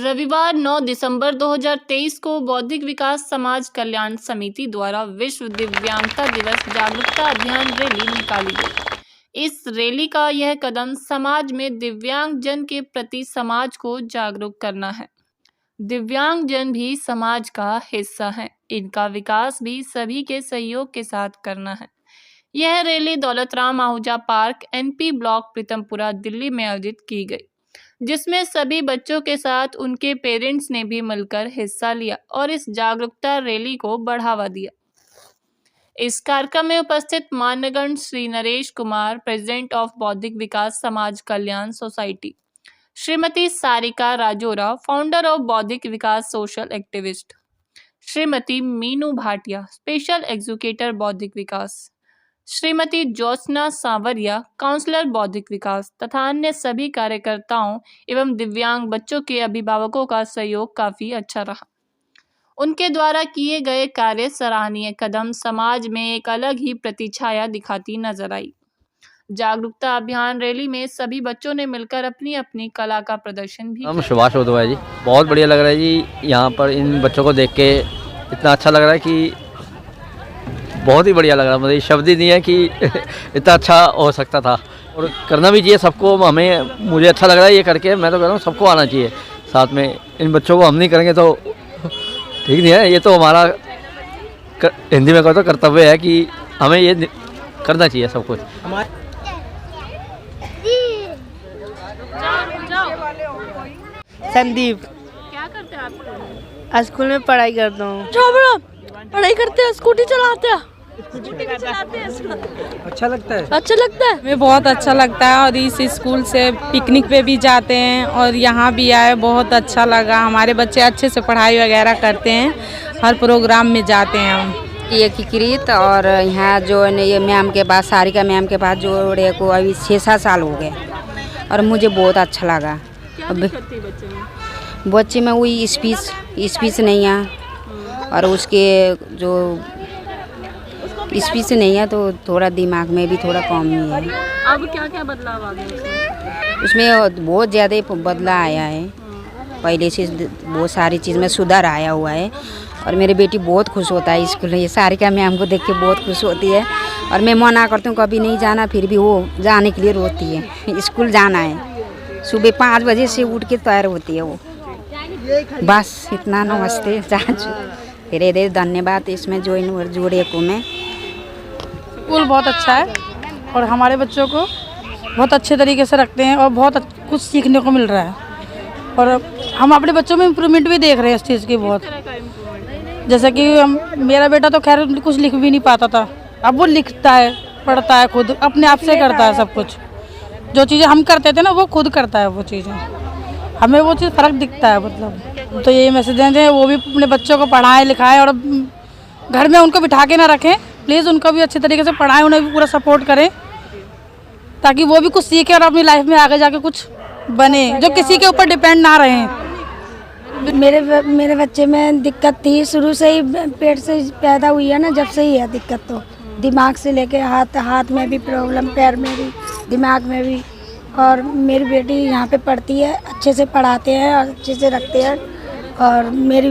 रविवार 9 दिसंबर 2023 को बौद्धिक विकास समाज कल्याण समिति द्वारा विश्व दिव्यांगता दिवस जागरूकता अभियान रैली निकाली गई। इस रैली का यह कदम समाज में दिव्यांग जन के प्रति समाज को जागरूक करना है। दिव्यांग जन भी समाज का हिस्सा हैं, इनका विकास भी सभी के सहयोग के साथ करना है। यह rally Daulat Ram Ahuja park NP block Pritampura Delhi में आयोजित की गई, जिसमें सभी बच्चों के साथ उनके पेरेंट्स ने भी मिलकर हिस्सा लिया और इस जागरूकता रैली को बढ़ावा दिया। इस कार्यक्रम में उपस्थित मान्यगण Shri Naresh Kumar, president of Bauddhik Vikas Samaj Kalyan society, Shrimati Sarika Rajora, founder of Bauddhik Vikas social activist, Shrimati Meenu Bhatia, special executor Bauddhik Vikas, Shrimati Jyotsna Sanwariya, counsellor Bauddhik Vikas तथा अन्य सभी कार्यकर्ताओं एवं दिव्यांग बच्चों के अभिभावकों का सहयोग काफी अच्छा रहा। उनके द्वारा किए गए कार्य सराहनीय कदम समाज में एक अलग ही प्रतिछाया दिखाती नजर आई। जागरूकता अभियान रैली में सभी बच्चों ने मिलकर अपनी अपनी कला का प्रदर्शन भी हम सुभाष उदवाई जी, बहुत बढ़िया लग रहा है जी। यहाँ पर इन बच्चों को देख के इतना अच्छा लग रहा है कि बहुत ही बढ़िया लग रहा है। मतलब शब्द ही नहीं है कि इतना अच्छा हो सकता था, और करना भी चाहिए सबको। मुझे अच्छा लग रहा है ये करके। मैं तो कह रहा हूँ सबको आना चाहिए साथ में। इन बच्चों को हम नहीं करेंगे तो ठीक नहीं है। ये तो हमारा हिंदी में कहते तो कर्तव्य है कि हमें ये करना चाहिए सब कुछ। संदीप, क्या करते हैं आप? स्कूल में पढ़ाई करता हूँ। पढ़ाई करते हैं, स्कूटी चलाते हैं। अच्छा लगता है। अच्छा लगता है, हमें बहुत अच्छा लगता है। और इस स्कूल से पिकनिक पे भी जाते हैं और यहाँ भी आए, बहुत अच्छा लगा। हमारे बच्चे अच्छे से पढ़ाई वगैरह करते हैं, हर प्रोग्राम में जाते हैं हम। एकीकृत और यहाँ जो ये मैम के पास, सारिका मैम के पास जोड़े को अभी 6-7 साल हो गए और मुझे बहुत अच्छा लगा। बच्चे में वही स्पीच नहीं है, और उसके जो स्पीच नहीं है तो थोड़ा दिमाग में भी थोड़ा कम ही है। अब क्या क्या बदलाव आ गए उसमें बहुत ज़्यादा बदलाव आया है। पहले से बहुत सारी चीज़ में सुधार आया हुआ है, और मेरी बेटी बहुत खुश होता है स्कूल में। ये सारिका मैम को देख के बहुत खुश होती है, और मैं मना करती हूँ कभी नहीं जाना, फिर भी वो जाने के लिए रोती है। स्कूल जाना है, सुबह 5 बजे से उठ के तैयार होती है वो। बस इतना, नमस्ते। धीरे धीरे धन्यवाद इसमें जोड़े को मैं। स्कूल बहुत अच्छा है और हमारे बच्चों को बहुत अच्छे तरीके से रखते हैं और बहुत कुछ सीखने को मिल रहा है, और हम अपने बच्चों में इम्प्रूवमेंट भी देख रहे हैं इस चीज़ की बहुत। जैसे कि मेरा बेटा तो खैर कुछ लिख भी नहीं पाता था, अब वो लिखता है, पढ़ता है, खुद अपने आप से करता है सब कुछ। जो चीज़ें हम करते थे ना वो खुद करता है वो चीज़ें। हमें वो चीज़ फ़र्क दिखता है। मतलब तो यही मैसेज दें, वो भी अपने बच्चों को पढ़ाएं लिखाएं, और घर में उनको बिठा के ना रखें। प्लीज़ उनको भी अच्छे तरीके से पढ़ाएं, उन्हें भी पूरा सपोर्ट करें, ताकि वो भी कुछ सीखें और अपनी लाइफ में आगे जाके कुछ बने, जो किसी के ऊपर डिपेंड ना रहें। मेरे बच्चे में दिक्कत थी शुरू से ही, पेट से पैदा हुई है ना, जब से ही है दिक्कत। तो दिमाग से लेके हाथ में भी प्रॉब्लम, पैर में भी, दिमाग में भी। और मेरी बेटी यहाँ पे पढ़ती है, अच्छे से पढ़ाते हैं और अच्छे से रखते हैं, और मेरी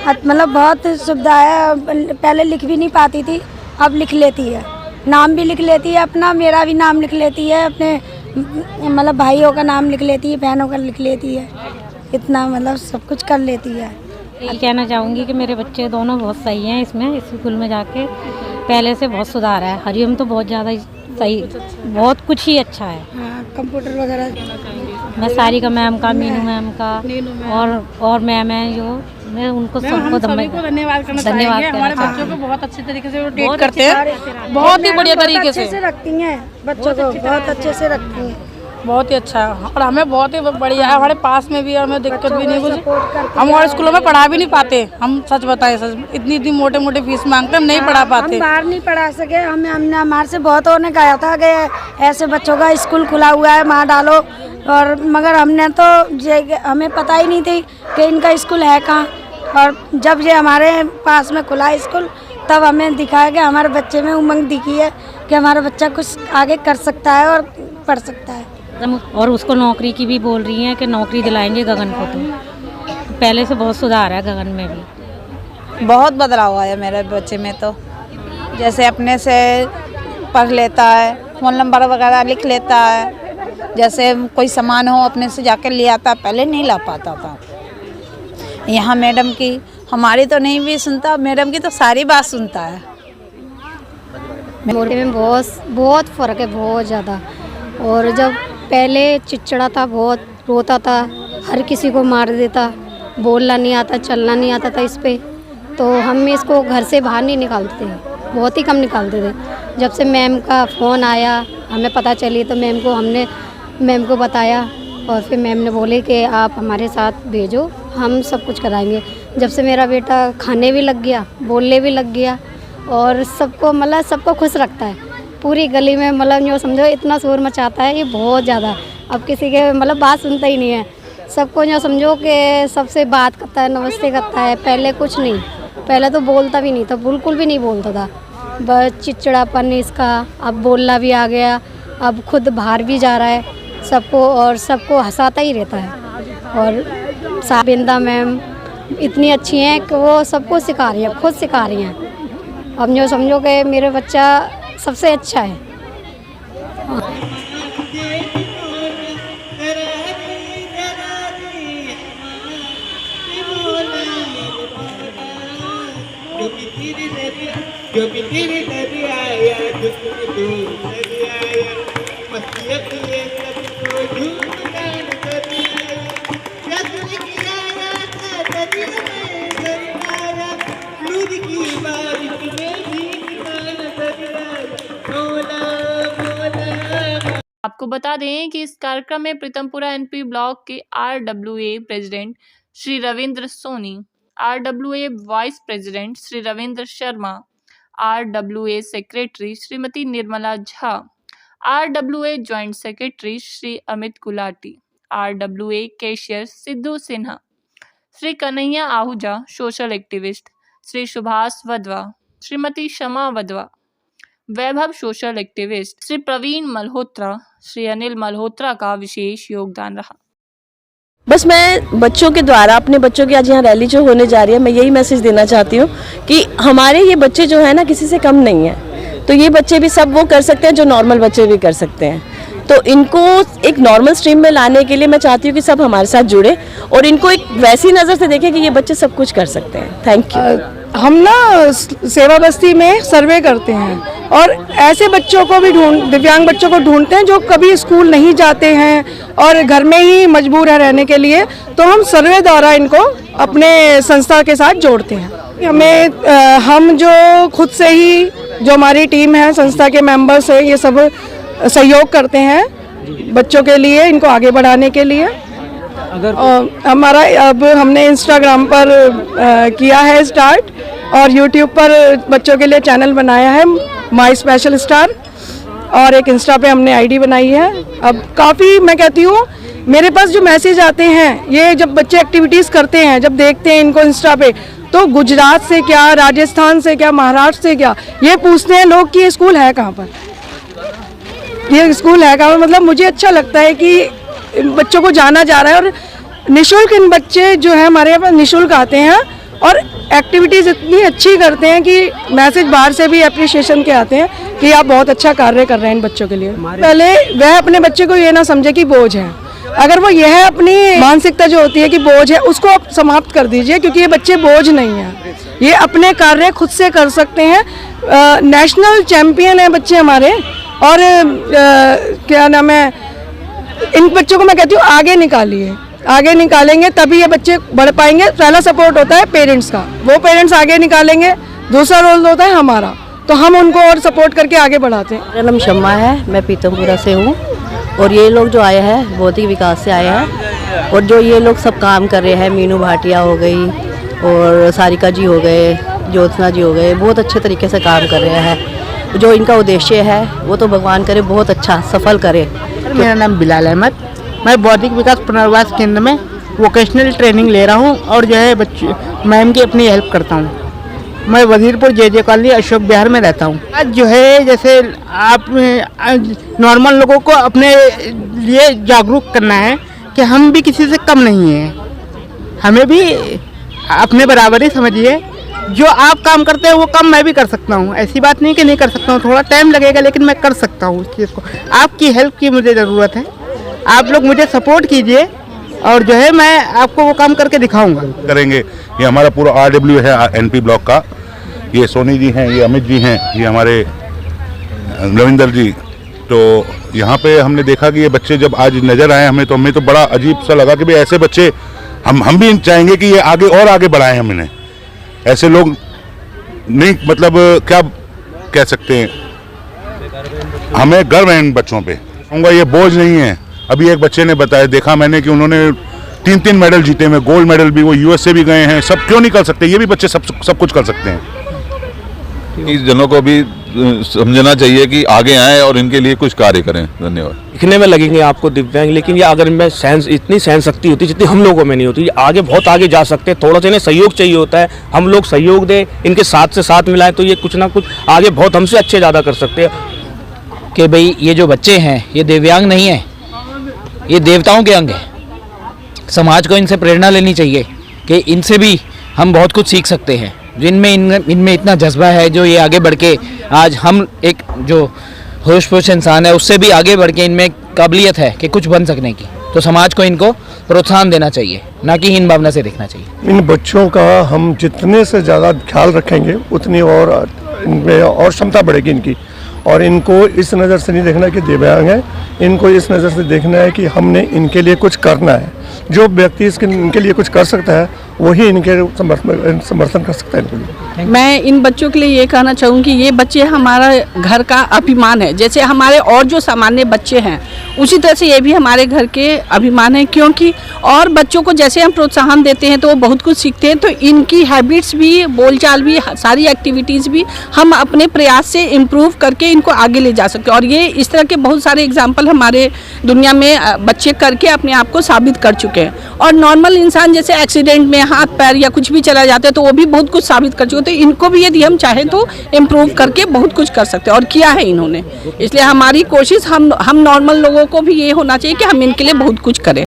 मतलब बहुत सुविधा है। पहले लिख भी नहीं पाती थी, अब लिख लेती है, नाम भी लिख लेती है अपना, मेरा भी नाम लिख लेती है, अपने मतलब भाइयों का नाम लिख लेती है, बहनों का लिख लेती है। इतना मतलब सब कुछ कर लेती है। ये कहना चाहूँगी कि मेरे बच्चे दोनों बहुत सही हैं। इसमें इस स्कूल में जाके पहले से बहुत सुधार है। हरिओम तो बहुत ज़्यादा सही, बहुत कुछ ही अच्छा है। हाँ, कंप्यूटर वगैरह। मैं सारिका मैम का, मीनू मैम का और मैम है जो, मैं उनको सबको धन्यवाद करना चाहेंगे। हमारे बच्चों को बहुत अच्छे तरीके से वो ट्रीट करते हैं, बहुत ही बढ़िया तरीके से रखती हैं बच्चों को, बहुत अच्छे से रखती हैं। बहुत ही अच्छा है, और हमें बहुत ही बढ़िया है। हमारे पास में भी हमें दिक्कत भी नहीं कुछ। हम हमारे स्कूलों में पढ़ा भी नहीं पाते, हम सच बताएं, सच इतनी मोटे फीस मांगते हम नहीं पढ़ा पाते। हम बाहर नहीं पढ़ा सके। हमने हमारे से बहुत ने कहा था कि ऐसे बच्चों का स्कूल खुला हुआ है, वहाँ डालो, और मगर हमने तो हमें पता ही नहीं थी कि इनका स्कूल है कहाँ। और जब ये हमारे पास में खुला स्कूल, तब हमें दिखाया कि हमारे बच्चे में उमंग दिखी है कि हमारा बच्चा कुछ आगे कर सकता है और पढ़ सकता है। और उसको नौकरी की भी बोल रही हैं कि नौकरी दिलाएंगे गगन को। तो पहले से बहुत सुधार है गगन में भी। बहुत बदलाव आया मेरे बच्चे में तो, जैसे अपने से पढ़ लेता है, फ़ोन नंबर वगैरह लिख लेता है, जैसे कोई सामान हो अपने से जाकर ले आता, पहले नहीं ला पाता था। यहाँ मैडम की, हमारी तो नहीं भी सुनता, मैडम की तो सारी बात सुनता है। मोटे में बहुत फ़र्क है, बहुत ज़्यादा। और जब पहले चिड़चिड़ा था, बहुत रोता था, हर किसी को मार देता, बोलना नहीं आता, चलना नहीं आता था इस पे, तो हम इसको घर से बाहर नहीं निकालते थे, बहुत ही कम निकालते थे। जब से मैम का फ़ोन आया, हमें पता चली, तो हमने मैम को बताया और फिर मैम ने बोले कि आप हमारे साथ भेजो, हम सब कुछ कराएंगे। जब से मेरा बेटा खाने भी लग गया, बोलने भी लग गया और सबको खुश रखता है। पूरी गली में जो समझो इतना शोर मचाता है, ये बहुत ज़्यादा। अब किसी के बात सुनता ही नहीं है, सबको जो समझो कि सबसे बात करता है, नमस्ते करता है। पहले कुछ नहीं, पहले तो बोलता भी नहीं था, बिल्कुल भी नहीं बोलता था, बस चिड़चिड़ापन इसका। अब बोलना भी आ गया, अब खुद बाहर भी जा रहा है सबको, और सबको हंसाता ही रहता है। और साबिंदा मैम इतनी अच्छी हैं कि वो सबको सिखा रही हैं, खुद सिखा रही हैं। अब जो समझो कि मेरा बच्चा सबसे अच्छा है। आपको बता दें कि इस कार्यक्रम में प्रीतमपुरा एनपी ब्लॉक के RWA president Shri Ravindra Soni, RWA vice president Shri Ravindra Sharma, RWA secretary Shrimati Nirmala Jha, RWA joint secretary Shri Amit Gulati, RWA cashier Siddhu Sinha, Shri Kanhaiya Ahuja, social activist Shri Subhash Wadhwa, Shrimati Shama Wadhwa, Vaibhav social activist Shri Praveen Malhotra, Shri Anil Malhotra का विशेष योगदान रहा। बस मैं बच्चों के द्वारा, अपने बच्चों की आज यहाँ रैली जो होने जा रही है, मैं यही मैसेज देना चाहती हूँ कि हमारे ये बच्चे जो है ना, किसी से कम नहीं है। तो ये बच्चे भी सब वो कर सकते हैं जो नॉर्मल बच्चे भी कर सकते हैं। तो इनको एक नॉर्मल स्ट्रीम में लाने के लिए मैं चाहती हूँ कि सब हमारे साथ जुड़े और इनको एक वैसी नज़र से देखें कि ये बच्चे सब कुछ कर सकते हैं। Thank you. हम ना सेवा बस्ती में सर्वे करते हैं और ऐसे बच्चों को भी दिव्यांग बच्चों को ढूंढते हैं जो कभी स्कूल नहीं जाते हैं और घर में ही मजबूर है रहने के लिए, तो हम सर्वे द्वारा इनको अपने संस्था के साथ जोड़ते हैं। हम जो खुद से ही, जो हमारी टीम है, संस्था के मेंबर्स है, ये सब सहयोग करते हैं बच्चों के लिए, इनको आगे बढ़ाने के लिए। हमारा अब हमने इंस्टाग्राम पर किया है स्टार्ट और यूट्यूब पर बच्चों के लिए चैनल बनाया है माई स्पेशल स्टार, और एक इंस्टा पे हमने आईडी बनाई है। अब काफ़ी, मैं कहती हूँ, मेरे पास जो मैसेज आते हैं, ये जब बच्चे एक्टिविटीज़ करते हैं, जब देखते हैं इनको इंस्टा पे, तो गुजरात से क्या, राजस्थान से क्या, महाराष्ट्र से क्या, ये पूछते हैं लोग कि ये स्कूल है कहाँ पर, ये स्कूल है कहाँ पर। मतलब मुझे अच्छा लगता है कि बच्चों को जाना जा रहा है और निःशुल्क इन बच्चे जो है हमारे यहाँ पर निःशुल्क आते हैं और एक्टिविटीज़ इतनी अच्छी करते हैं कि मैसेज बाहर से भी एप्रिशिएशन के आते हैं कि आप बहुत अच्छा कार्य कर रहे हैं इन बच्चों के लिए। पहले वह अपने बच्चे को ये ना समझे कि बोझ है, अगर वो यह अपनी मानसिकता जो होती है कि बोझ है, उसको आप समाप्त कर दीजिए, क्योंकि ये बच्चे बोझ नहीं हैं, ये अपने कार्य खुद से कर सकते हैं। नेशनल चैम्पियन है बच्चे हमारे, और क्या नाम है, इन बच्चों को मैं कहती हूँ आगे निकालिए, आगे निकालेंगे तभी ये बच्चे बढ़ पाएंगे। पहला सपोर्ट होता है पेरेंट्स का, वो पेरेंट्स आगे निकालेंगे, दूसरा रोल होता है हमारा, तो हम उनको और सपोर्ट करके आगे बढ़ाते हैं। मेरा नाम शम्मा है, मैं पीतमपुरा से हूँ और ये लोग जो आए हैं बौद्धिक विकास से आए हैं, और जो ये लोग सब काम कर रहे हैं, मीनू भाटिया हो गई और सारिका जी हो गए, ज्योत्सना जी हो गए, बहुत अच्छे तरीके से काम कर रहे हैं। जो इनका उद्देश्य है वो तो भगवान करे बहुत अच्छा सफल करे। मेरा नाम बिलाल अहमद, मैं बौद्धिक विकास पुनर्वास केंद्र में वोकेशनल ट्रेनिंग ले रहा हूं और जो है बच्चे मैम की अपनी हेल्प करता हूं। मैं वजीरपुर जे कॉलोनी अशोक बिहार में रहता हूं। आज जो है जैसे आप नॉर्मल लोगों को अपने लिए जागरूक करना है कि हम भी किसी से कम नहीं हैं, हमें भी अपने बराबर ही समझिए। जो आप काम करते हैं वो काम मैं भी कर सकता हूँ, ऐसी बात नहीं कि नहीं कर सकता हूँ, थोड़ा टाइम लगेगा लेकिन मैं कर सकता हूँ उस चीज़ को। आपकी हेल्प की मुझे ज़रूरत है, आप लोग मुझे सपोर्ट कीजिए और जो है मैं आपको वो काम करके दिखाऊंगा। करेंगे। ये हमारा पूरा RW है NP ब्लॉक का, ये सोनी जी हैं, ये अमित जी हैं, ये हमारे रविंदर जी। तो यहाँ पे हमने देखा कि ये बच्चे जब आज नज़र आए हमें तो बड़ा अजीब सा लगा कि भाई ऐसे बच्चे हम भी चाहेंगे कि ये आगे और आगे बढ़ाएं हम इन्हें। ऐसे लोग नहीं, मतलब क्या कह सकते हैं, हमें गर्व है इन बच्चों पे। कहूँगा ये बोझ नहीं है। अभी एक बच्चे ने बताया, देखा मैंने कि उन्होंने 3 मेडल जीते हैं, गोल्ड मेडल भी, वो US से भी गए हैं। सब क्यों नहीं कर सकते? ये भी बच्चे सब कुछ कर सकते हैं। इस जनों को भी समझना चाहिए कि आगे आएं और इनके लिए कुछ कार्य करें। धन्यवाद। दिखने में लगेंगे आपको दिव्यांग, लेकिन ये अगर इनमें इतनी सहन शक्ति होती जितनी हम लोगों में नहीं होती, ये आगे बहुत आगे जा सकते हैं। थोड़ा सा इन्हें सहयोग चाहिए होता है, हम लोग सहयोग दें, इनके साथ से साथ मिलाएं तो ये कुछ ना कुछ आगे बहुत हमसे अच्छे ज़्यादा कर सकते हैं। कि भाई ये जो बच्चे हैं ये दिव्यांग नहीं है, ये देवताओं के अंग है। समाज को इनसे प्रेरणा लेनी चाहिए कि इनसे भी हम बहुत कुछ सीख सकते हैं। जिनमें इनमें इतना जज्बा है, जो ये आगे बढ़ के आज हम एक जो होश पोश इंसान है उससे भी आगे बढ़ के इनमें काबिलियत है कि कुछ बन सकने की, तो समाज को इनको प्रोत्साहन देना चाहिए, ना कि हीन भावना से देखना चाहिए। इन बच्चों का हम जितने से ज़्यादा ख्याल रखेंगे उतनी और इनमें और क्षमता बढ़ेगी इनकी। और इनको इस नज़र से नहीं देखना कि दिव्यांग है, इनको इस नज़र से देखना है कि हमने इनके लिए कुछ करना है। जो व्यक्ति इनके लिए कुछ कर सकता है वही इनके समर्थन कर सकता है इनके लिए। मैं इन बच्चों के लिए ये कहना चाहूँगी, ये बच्चे हमारा घर का अभिमान है। जैसे हमारे और जो सामान्य बच्चे हैं उसी तरह से ये भी हमारे घर के अभिमान है, क्योंकि और बच्चों को जैसे हम प्रोत्साहन देते हैं तो वो बहुत कुछ सीखते हैं। तो इनकी हैबिट्स भी, बोलचाल भी, सारी एक्टिविटीज़ भी हम अपने प्रयास से इम्प्रूव करके इनको आगे ले जा सकते हैं। और ये इस तरह के बहुत सारे एग्जाम्पल हमारे दुनिया में बच्चे करके अपने आप को साबित कर चुके हैं। और नॉर्मल इंसान जैसे एक्सीडेंट में हाथ पैर या कुछ भी चला जाता है तो वो भी बहुत कुछ साबित कर चुके हैं। तो इनको भी यदि हम चाहें तो इम्प्रूव करके बहुत कुछ कर सकते हैं, और किया है इन्होंने। इसलिए हमारी कोशिश हम नॉर्मल लोगों को भी ये होना चाहिए कि हम इनके लिए बहुत कुछ करें।